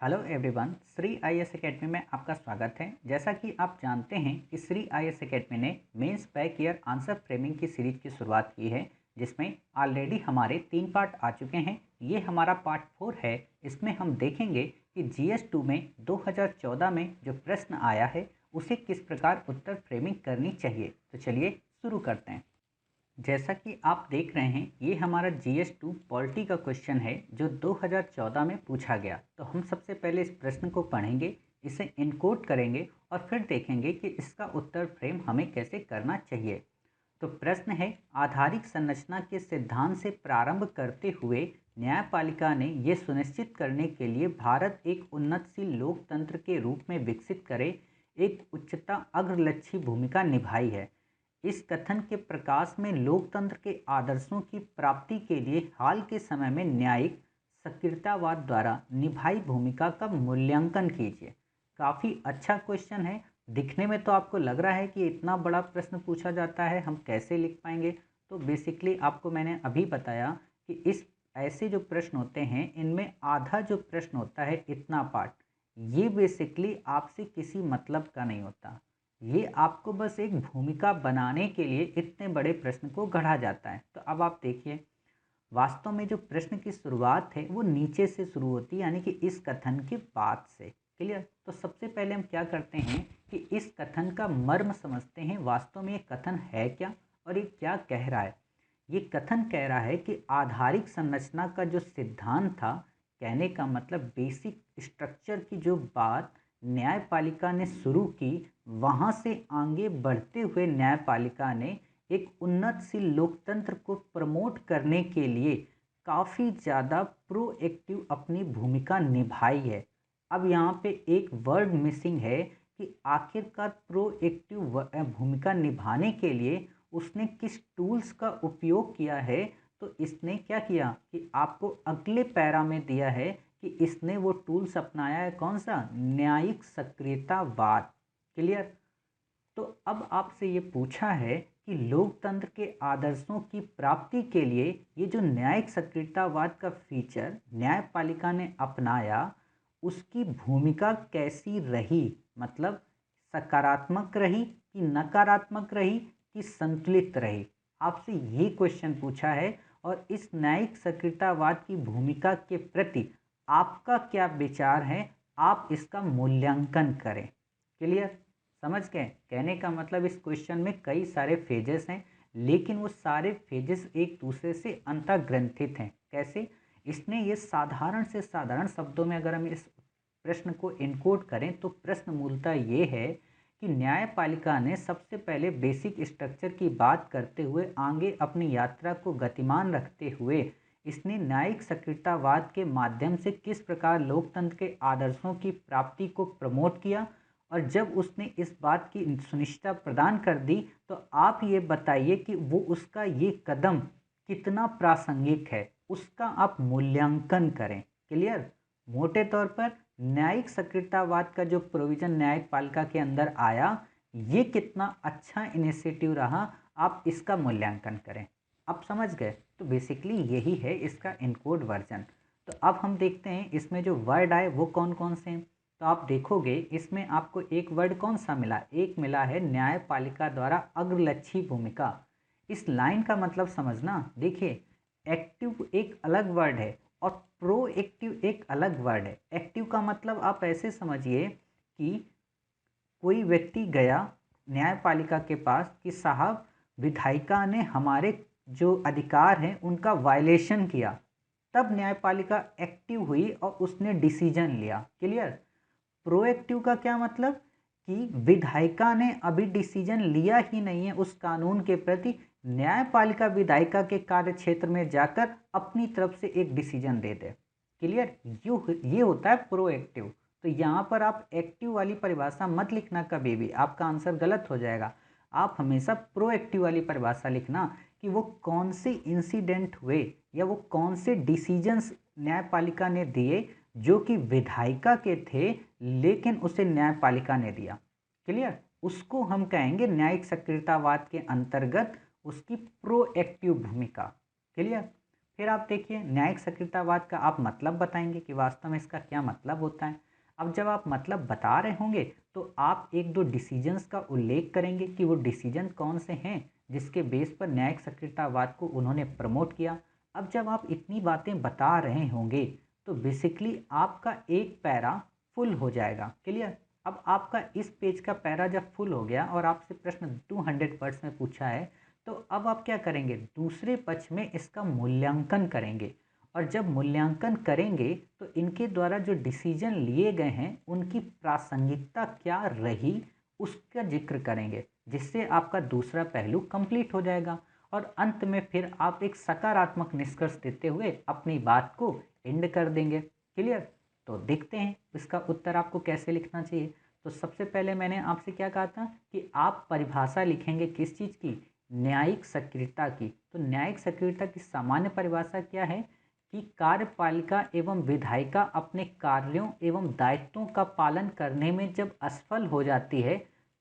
Hello everyone, Shri IAS academy में आपका स्वागत है। जैसा कि आप जानते हैं कि श्री आईएएस एकेडमी ने mains back year answer framing की सीरीज की शुरुआत की है, जिसमें ऑलरेडी हमारे 3 पार्ट आ चुके हैं। ये हमारा पार्ट 4 है। इसमें हम देखेंगे कि जीएस 2 में 2014 में जो प्रश्न आया है उसे किस प्रकार उत्तर फ्रेमिंग करनी चाहिए। तो चलिए शुरू करते हैं। जैसा कि आप देख रहे हैं, ये हमारा जीएस 2 पॉलिटी का क्वेश्चन है जो 2014 में पूछा गया। तो हम सबसे पहले इस प्रश्न को पढ़ेंगे, इसे इनकोड करेंगे और फिर देखेंगे कि इसका उत्तर फ्रेम हमें कैसे करना चाहिए। तो प्रश्न है, आधारिक संरचना के सिद्धांत से प्रारंभ करते हुए न्यायपालिका ने यह सुनिश्चित करने के लिए भारत एक उन्नतशील लोकतंत्र के रूप में विकसित करे एक उच्चता अग्रलक्षी भूमिका निभाई है। इस कथन के प्रकाश में लोकतंत्र के आदर्शों की प्राप्ति के लिए हाल के समय में न्यायिक सक्रियतावाद द्वारा निभाई भूमिका का मूल्यांकन कीजिए। काफ़ी अच्छा क्वेश्चन है। दिखने में तो आपको लग रहा है कि इतना बड़ा प्रश्न पूछा जाता है, हम कैसे लिख पाएंगे। तो बेसिकली आपको मैंने अभी बताया कि इस ऐसे जो प्रश्न होते हैं इनमें आधा जो प्रश्न होता है, इतना पार्ट, ये बेसिकली आपसे किसी मतलब का नहीं होता। ये आपको बस एक भूमिका बनाने के लिए इतने बड़े प्रश्न को गढ़ा जाता है। तो अब आप देखिए, वास्तव में जो प्रश्न की शुरुआत है वो नीचे से शुरू होती है, यानी कि इस कथन के बाद से। क्लियर। तो सबसे पहले हम क्या करते हैं कि इस कथन का मर्म समझते हैं। वास्तव में ये कथन है क्या और ये क्या कह रहा है। ये कथन कह रहा है कि आधारिक संरचना का जो सिद्धांत था, कहने का मतलब बेसिक स्ट्रक्चर की जो बात न्यायपालिका ने शुरू की, वहाँ से आगे बढ़ते हुए न्यायपालिका ने एक उन्नतशील लोकतंत्र को प्रमोट करने के लिए काफ़ी ज़्यादा प्रोएक्टिव अपनी भूमिका निभाई है। अब यहाँ पे एक वर्ड मिसिंग है कि आखिरकार प्रोएक्टिव भूमिका निभाने के लिए उसने किस टूल्स का उपयोग किया है। तो इसने क्या किया कि आपको अगले पैरा में दिया है कि इसने वो टूल्स अपनाया है, कौन सा, न्यायिक सक्रियतावाद। क्लियर। तो अब आपसे ये पूछा है कि लोकतंत्र के आदर्शों की प्राप्ति के लिए ये जो न्यायिक सक्रियतावाद का फीचर न्यायपालिका ने अपनाया, उसकी भूमिका कैसी रही। मतलब सकारात्मक रही कि नकारात्मक रही कि संतुलित रही। आपसे ये क्वेश्चन पूछा है और इस न्यायिक सक्रियतावाद की भूमिका के प्रति आपका क्या विचार है, आप इसका मूल्यांकन करें। क्लियर। समझ गए। कहने का मतलब इस क्वेश्चन में कई सारे फेजेस हैं, लेकिन वो सारे फेजेस एक दूसरे से अंतर्ग्रंथित हैं। कैसे। इसने ये साधारण से साधारण शब्दों में अगर हम इस प्रश्न को इनकोड करें तो प्रश्न मूलतः ये है कि न्यायपालिका ने सबसे पहले बेसिक स्ट्रक्चर की बात करते हुए आगे अपनी यात्रा को गतिमान रखते हुए इसने न्यायिक सक्रियतावाद के माध्यम से किस प्रकार लोकतंत्र के आदर्शों की प्राप्ति को प्रमोट किया। और जब उसने इस बात की सुनिश्चितता प्रदान कर दी, तो आप ये बताइए कि वो उसका ये कदम कितना प्रासंगिक है, उसका आप मूल्यांकन करें। क्लियर। मोटे तौर पर न्यायिक सक्रियतावाद का जो प्रोविजन न्यायपालिका के अंदर आया, ये कितना अच्छा इनिशिएटिव रहा, आप इसका मूल्यांकन करें। आप समझ गए। तो बेसिकली यही है इसका इनकोड वर्जन। तो अब हम देखते हैं इसमें जो वर्ड आए वो कौन कौन से हैं। तो आप देखोगे इसमें आपको एक वर्ड कौन सा मिला, एक मिला है न्यायपालिका द्वारा अग्रलक्षी भूमिका। इस लाइन का मतलब समझना। देखिए, एक्टिव एक अलग वर्ड है और प्रोएक्टिव एक अलग वर्ड है। एक्टिव का मतलब आप ऐसे समझिए कि कोई व्यक्ति गया न्यायपालिका के पास कि साहब, विधायिका ने हमारे जो अधिकार हैं उनका वायलेशन किया, तब न्यायपालिका एक्टिव हुई और उसने डिसीजन लिया। क्लियर। प्रोएक्टिव का क्या मतलब कि विधायिका ने अभी डिसीजन लिया ही नहीं है उस कानून के प्रति, न्यायपालिका विधायिका के कार्य क्षेत्र में जाकर अपनी तरफ से एक डिसीजन दे दे। क्लियर। ये होता है प्रोएक्टिव। तो यहाँ पर आप एक्टिव वाली परिभाषा मत लिखना, कभी भी आपका आंसर गलत हो जाएगा। आप हमेशा प्रोएक्टिव वाली परिभाषा लिखना कि वो कौन से इंसिडेंट हुए या वो कौन से डिसीजंस न्यायपालिका ने दिए जो कि विधायिका के थे, लेकिन उसे न्यायपालिका ने दिया। क्लियर। उसको हम कहेंगे न्यायिक सक्रियतावाद के अंतर्गत उसकी प्रोएक्टिव भूमिका। क्लियर। फिर आप देखिए न्यायिक सक्रियतावाद का आप मतलब बताएंगे कि वास्तव में इसका क्या मतलब होता है। अब जब आप मतलब बता रहे होंगे तो आप एक दो डिसीजंस का उल्लेख करेंगे कि वो डिसीजन कौन से हैं जिसके बेस पर न्यायिक सक्रियतावाद को उन्होंने प्रमोट किया। अब जब आप इतनी बातें बता रहे होंगे तो बेसिकली आपका एक पैरा फुल हो जाएगा। क्लियर। अब आपका इस पेज का पैरा जब फुल हो गया और आपसे प्रश्न 200 वर्ड्स में पूछा है तो अब आप क्या करेंगे, दूसरे पक्ष में इसका मूल्यांकन करेंगे। और जब मूल्यांकन करेंगे तो इनके द्वारा जो डिसीजन लिए गए हैं उनकी प्रासंगिकता क्या रही उसका जिक्र करेंगे, जिससे आपका दूसरा पहलू कंप्लीट हो जाएगा। और अंत में फिर आप एक सकारात्मक निष्कर्ष देते हुए अपनी बात को एंड कर देंगे। क्लियर। तो देखते हैं इसका उत्तर आपको कैसे लिखना चाहिए। तो सबसे पहले मैंने आपसे क्या कहा था कि आप परिभाषा लिखेंगे किस चीज़ की, न्यायिक सक्रियता की। तो न्यायिक सक्रियता की सामान्य परिभाषा क्या है कि कार्यपालिका एवं विधायिका अपने कार्यों एवं दायित्वों का पालन करने में जब असफल हो जाती है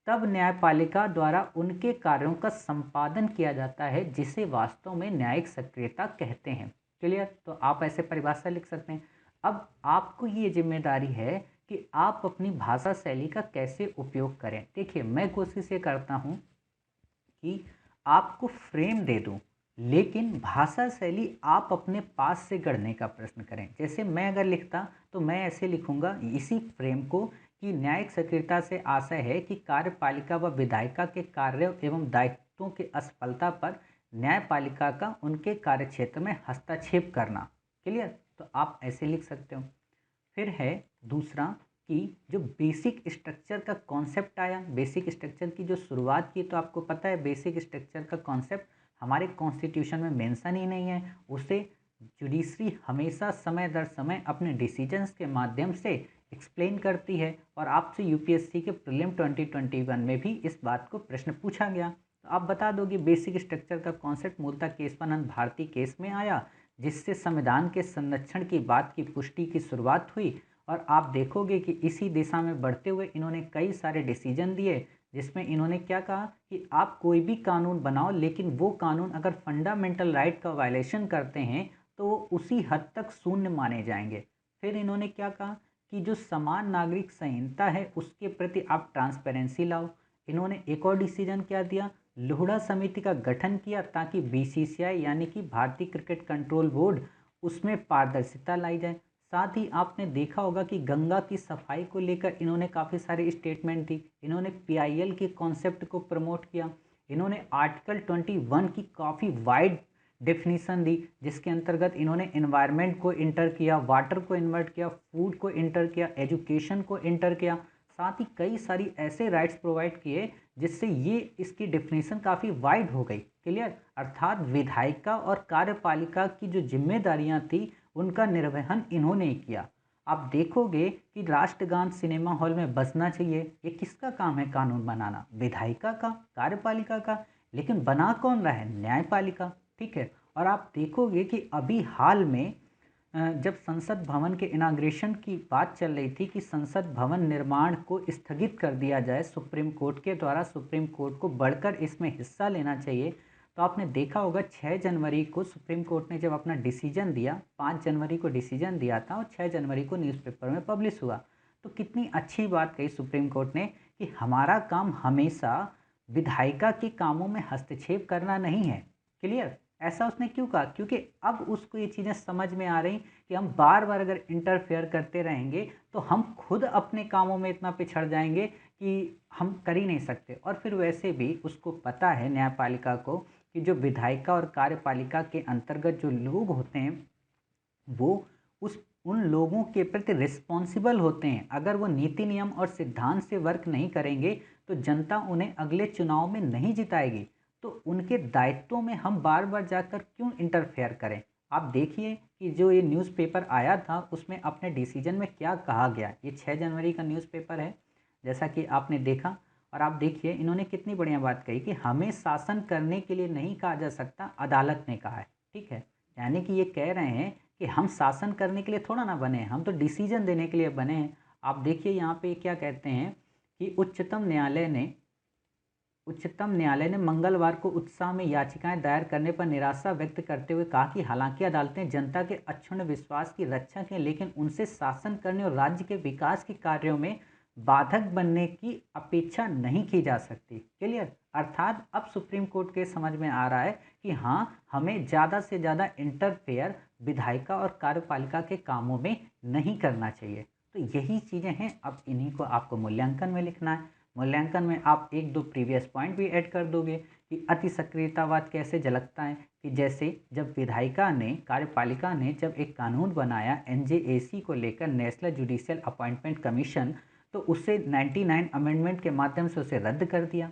तब न्यायपालिका द्वारा उनके कार्यों का संपादन किया जाता है, जिसे वास्तव में न्यायिक सक्रियता कहते हैं। क्लियर। तो आप ऐसे परिभाषा लिख सकते हैं। अब आपको ये जिम्मेदारी है कि आप अपनी भाषा शैली का कैसे उपयोग करें। देखिए मैं कोशिश ये करता हूँ कि आपको फ्रेम दे दूं, लेकिन भाषा शैली आप अपने पास से गढ़ने का प्रश्न करें। जैसे मैं अगर लिखता तो मैं ऐसे लिखूंगा इसी फ्रेम को कि न्यायिक सक्रियता से आशय है कि कार्यपालिका व विधायिका के कार्यों एवं दायित्वों की असफलता पर न्यायपालिका का उनके कार्यक्षेत्र में हस्तक्षेप करना। क्लियर। तो आप ऐसे लिख सकते हो। फिर है दूसरा कि जो बेसिक स्ट्रक्चर का कॉन्सेप्ट आया, बेसिक स्ट्रक्चर की जो शुरुआत की, तो आपको पता है बेसिक स्ट्रक्चर का कॉन्सेप्ट हमारे कॉन्स्टिट्यूशन में मेंशन ही नहीं है। उसे जुडिशरी हमेशा समय दर समय अपने डिसीजंस के माध्यम से एक्सप्लेन करती है। और आपसे यूपीएससी के प्रीलिम 2021 में भी इस बात को प्रश्न पूछा गया। तो आप बता दो कि बेसिक स्ट्रक्चर का कॉन्सेप्ट मूलतः केशवानंद भारती केस में आया, जिससे संविधान के संरक्षण की बात की पुष्टि की शुरुआत हुई। और आप देखोगे कि इसी दिशा में बढ़ते हुए इन्होंने कई सारे डिसीजन दिए, जिसमें इन्होंने क्या कहा कि आप कोई भी कानून बनाओ, लेकिन वो कानून अगर फंडामेंटल राइट का वायलेशन करते हैं तो वो उसी हद तक शून्य माने जाएंगे। फिर इन्होंने क्या कहा कि जो समान नागरिक संहिता है उसके प्रति आप ट्रांसपेरेंसी लाओ। इन्होंने एक और डिसीजन क्या दिया, लोढ़ा समिति का गठन किया ताकि बीसीसीआई यानी कि भारतीय क्रिकेट कंट्रोल बोर्ड उसमें पारदर्शिता लाई जाए। साथ ही आपने देखा होगा कि गंगा की सफाई को लेकर इन्होंने काफ़ी सारे स्टेटमेंट दी। इन्होंने पीआईएल के कॉन्सेप्ट को प्रमोट किया। इन्होंने आर्टिकल 21 की काफ़ी वाइड डेफिनीशन दी, जिसके अंतर्गत इन्होंने एनवायरनमेंट को इंटर किया, वाटर को इन्वर्ट किया, फूड को इंटर किया, एजुकेशन को इंटर किया। साथ ही कई सारी ऐसे राइट्स प्रोवाइड किए जिससे ये इसकी डेफिनेशन काफ़ी वाइड हो गई। क्लियर। अर्थात विधायिका और कार्यपालिका की जो जिम्मेदारियां थी उनका निर्वहन इन्होंने किया। आप देखोगे कि राष्ट्रगान सिनेमा हॉल में बजना चाहिए, ये किसका काम है कानून बनाना, विधायिका का, कार्यपालिका का। लेकिन बना कौन रहा है, न्यायपालिका। ठीक है। और आप देखोगे कि अभी हाल में जब संसद भवन के इनाग्रेशन की बात चल रही थी कि संसद भवन निर्माण को स्थगित कर दिया जाए सुप्रीम कोर्ट के द्वारा, सुप्रीम कोर्ट को बढ़कर इसमें हिस्सा लेना चाहिए। तो आपने देखा होगा 6 जनवरी को सुप्रीम कोर्ट ने जब अपना डिसीजन दिया, 5 जनवरी को डिसीजन दिया था और 6 जनवरी को न्यूज़पेपर में पब्लिश हुआ। तो कितनी अच्छी बात कही सुप्रीम कोर्ट ने कि हमारा काम हमेशा विधायिका के कामों में हस्तक्षेप करना नहीं है। क्लियर। ऐसा उसने क्यों कहा, क्योंकि अब उसको ये चीज़ें समझ में आ रही कि हम बार बार अगर इंटरफेयर करते रहेंगे तो हम खुद अपने कामों में इतना पिछड़ जाएंगे कि हम कर ही नहीं सकते। और फिर वैसे भी उसको पता है न्यायपालिका को कि जो विधायिका और कार्यपालिका के अंतर्गत जो लोग होते हैं वो उस उन लोगों के प्रति रिस्पॉन्सिबल होते हैं। अगर वो नीति नियम और सिद्धांत से वर्क नहीं करेंगे तो जनता उन्हें अगले चुनाव में नहीं जिताएगी। तो उनके दायित्वों में हम बार बार जाकर क्यों इंटरफेयर करें। आप देखिए कि जो ये न्यूज़पेपर आया था उसमें अपने डिसीजन में क्या कहा गया। ये 6 जनवरी का न्यूज़पेपर है, जैसा कि आपने देखा। और आप देखिए इन्होंने कितनी बढ़िया बात कही कि हमें शासन करने के लिए नहीं कहा जा सकता, अदालत ने कहा है। ठीक है। यानी कि ये कह रहे हैं कि हम शासन करने के लिए थोड़ा ना बने हैं, हम तो डिसीजन देने के लिए बने हैं। आप देखिए यहाँ पे क्या कहते हैं कि उच्चतम न्यायालय ने उच्चतम न्यायालय ने मंगलवार को उत्साह में याचिकाएं दायर करने पर निराशा व्यक्त करते हुए कहा कि हालांकि अदालतें जनता के अक्षुण्ण विश्वास की रक्षक हैं, लेकिन उनसे शासन करने और राज्य के विकास के कार्यों में बाधक बनने की अपेक्षा नहीं की जा सकती। क्लियर? अर्थात अब सुप्रीम कोर्ट के समझ में आ रहा है कि हाँ, हमें ज़्यादा से ज़्यादा इंटरफेयर विधायिका और कार्यपालिका के कामों में नहीं करना चाहिए। तो यही चीज़ें हैं, अब इन्हीं को आपको मूल्यांकन में लिखना है। मूल्यांकन में आप एक दो प्रीवियस पॉइंट भी ऐड कर दोगे कि अति सक्रियतावाद कैसे झलकता है, कि जैसे जब विधायिका ने कार्यपालिका ने जब एक कानून बनाया एनजेएसी को लेकर, नेशनल जुडिशियल अपॉइंटमेंट कमीशन, तो उसे 99 अमेंडमेंट के माध्यम से उसे रद्द कर दिया।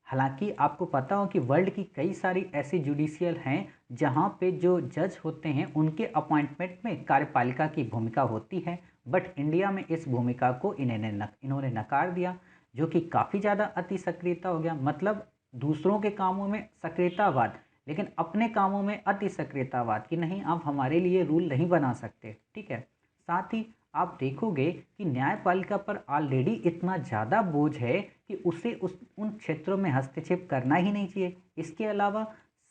हालांकि आपको पता हो कि वर्ल्ड की कई सारी ऐसी जुडिशियल हैं जहां पे जो जज होते हैं उनके अपॉइंटमेंट में कार्यपालिका की भूमिका होती है, बट इंडिया में इस भूमिका को इन्होंने नकार दिया, जो कि काफ़ी ज़्यादा अति सक्रियता हो गया। मतलब दूसरों के कामों में सक्रियतावाद, लेकिन अपने कामों में अति सक्रियतावाद कि नहीं, आप हमारे लिए रूल नहीं बना सकते। ठीक है। साथ ही आप देखोगे कि न्यायपालिका पर ऑलरेडी इतना ज़्यादा बोझ है कि उसे उन क्षेत्रों में हस्तक्षेप करना ही नहीं चाहिए। इसके अलावा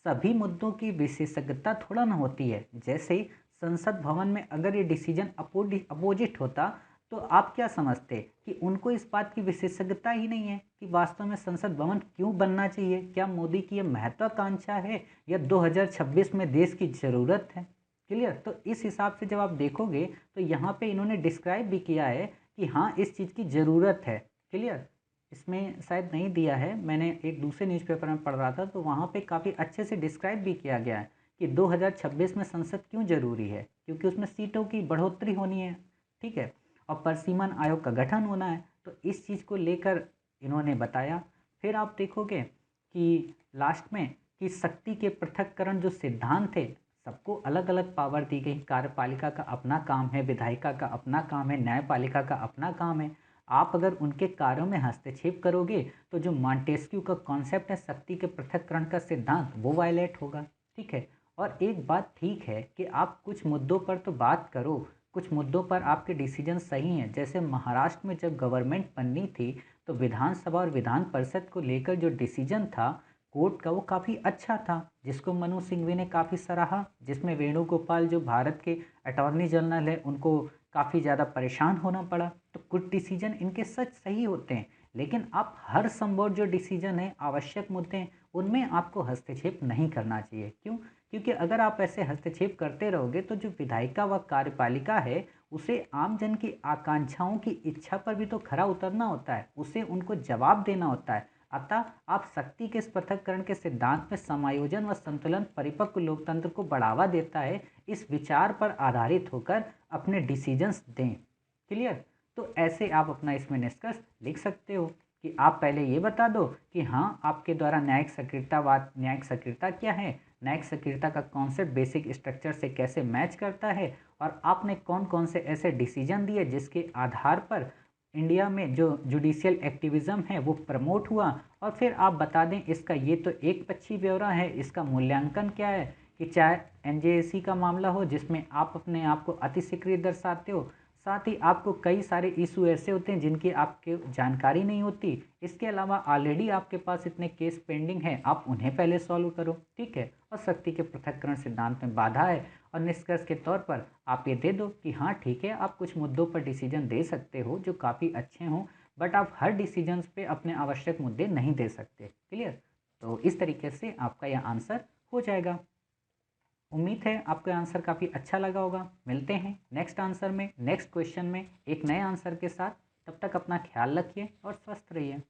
सभी मुद्दों की विशेषज्ञता थोड़ा ना होती है। जैसे संसद भवन में अगर ये डिसीजन अपोजिट होता, तो आप क्या समझते कि उनको इस बात की विशेषज्ञता ही नहीं है कि वास्तव में संसद भवन क्यों बनना चाहिए? क्या मोदी की यह महत्वाकांक्षा है या 2026 में देश की ज़रूरत है? क्लियर? तो इस हिसाब से जब आप देखोगे तो यहाँ पे इन्होंने डिस्क्राइब भी किया है कि हाँ, इस चीज़ की ज़रूरत है। क्लियर? इसमें शायद नहीं दिया है, मैंने एक दूसरे न्यूज़पेपर में पढ़ रहा था, तो वहाँ पे काफ़ी अच्छे से डिस्क्राइब भी किया गया है कि 2026 में संसद क्यों ज़रूरी है, क्योंकि उसमें सीटों की बढ़ोतरी होनी है। ठीक है। और परिसीमन आयोग का गठन होना है, तो इस चीज़ को लेकर इन्होंने बताया। फिर आप देखोगे कि लास्ट में कि शक्ति के पृथक्करण जो सिद्धांत थे, सबको अलग अलग पावर दी गई। कार्यपालिका का अपना काम है, विधायिका का अपना काम है, न्यायपालिका का अपना काम है। आप अगर उनके कार्यों में हस्तक्षेप करोगे तो जो मॉन्टेस्क्यू का कॉन्सेप्ट है शक्ति के पृथक्करण का सिद्धांत, वो वायलेट होगा। ठीक है। और एक बात ठीक है कि आप कुछ मुद्दों पर तो बात करो, कुछ मुद्दों पर आपके डिसीजन सही हैं। जैसे महाराष्ट्र में जब गवर्नमेंट बननी थी तो विधानसभा और विधान परिषद को लेकर जो डिसीजन था कोर्ट का, वो काफ़ी अच्छा था, जिसको मनु सिंघवी ने काफ़ी सराहा, जिसमें वेणुगोपाल जो भारत के अटॉर्नी जनरल है उनको काफ़ी ज़्यादा परेशान होना पड़ा। तो कुछ डिसीजन इनके सच सही होते हैं, लेकिन आप हर संभव जो डिसीजन है, आवश्यक मुद्दे हैं, उनमें आपको हस्तक्षेप नहीं करना चाहिए। क्यों? क्योंकि अगर आप ऐसे हस्तक्षेप करते रहोगे तो जो विधायिका व कार्यपालिका है उसे आम जन की आकांक्षाओं की इच्छा पर भी तो खरा उतरना होता है, उसे उनको जवाब देना होता है। अतः आप शक्ति के इस पृथक्करण के सिद्धांत में समायोजन व संतुलन परिपक्व लोकतंत्र को बढ़ावा देता है, इस विचार पर आधारित होकर अपने डिसीजंस दें। क्लियर? तो ऐसे आप अपना इसमें निष्कर्ष लिख सकते हो कि आप पहले ये बता दो कि हाँ, आपके द्वारा न्यायिक सक्रियता क्या है, न्यायिक सक्रियता का कॉन्सेप्ट बेसिक स्ट्रक्चर से कैसे मैच करता है, और आपने कौन कौन से ऐसे डिसीजन दिए जिसके आधार पर इंडिया में जो जुडिशियल एक्टिविज़्म है वो प्रमोट हुआ। और फिर आप बता दें, इसका ये तो एक पक्षी ब्यौरा है, इसका मूल्यांकन क्या है, कि चाहे एनजेएसी का मामला हो जिसमें आप अपने आप को अति सक्रिय दर्शाते हो, साथ ही आपको कई सारे इशू ऐसे होते हैं जिनकी आपके जानकारी नहीं होती। इसके अलावा ऑलरेडी आपके पास इतने केस पेंडिंग हैं, आप उन्हें पहले सॉल्व करो। ठीक है। और शक्ति के पृथक्करण सिद्धांत में बाधा है, और निष्कर्ष के तौर पर आप ये दे दो कि हाँ ठीक है, आप कुछ मुद्दों पर डिसीजन दे सकते हो जो काफ़ी अच्छे हों, बट आप हर डिसीजंस पे अपने आवश्यक मुद्दे नहीं दे सकते। क्लियर? तो इस तरीके से आपका यह आंसर हो जाएगा। उम्मीद है आपको आंसर काफ़ी अच्छा लगा होगा। मिलते हैं नेक्स्ट आंसर में, नेक्स्ट क्वेश्चन में एक नए आंसर के साथ। तब तक अपना ख्याल रखिए और स्वस्थ रहिए।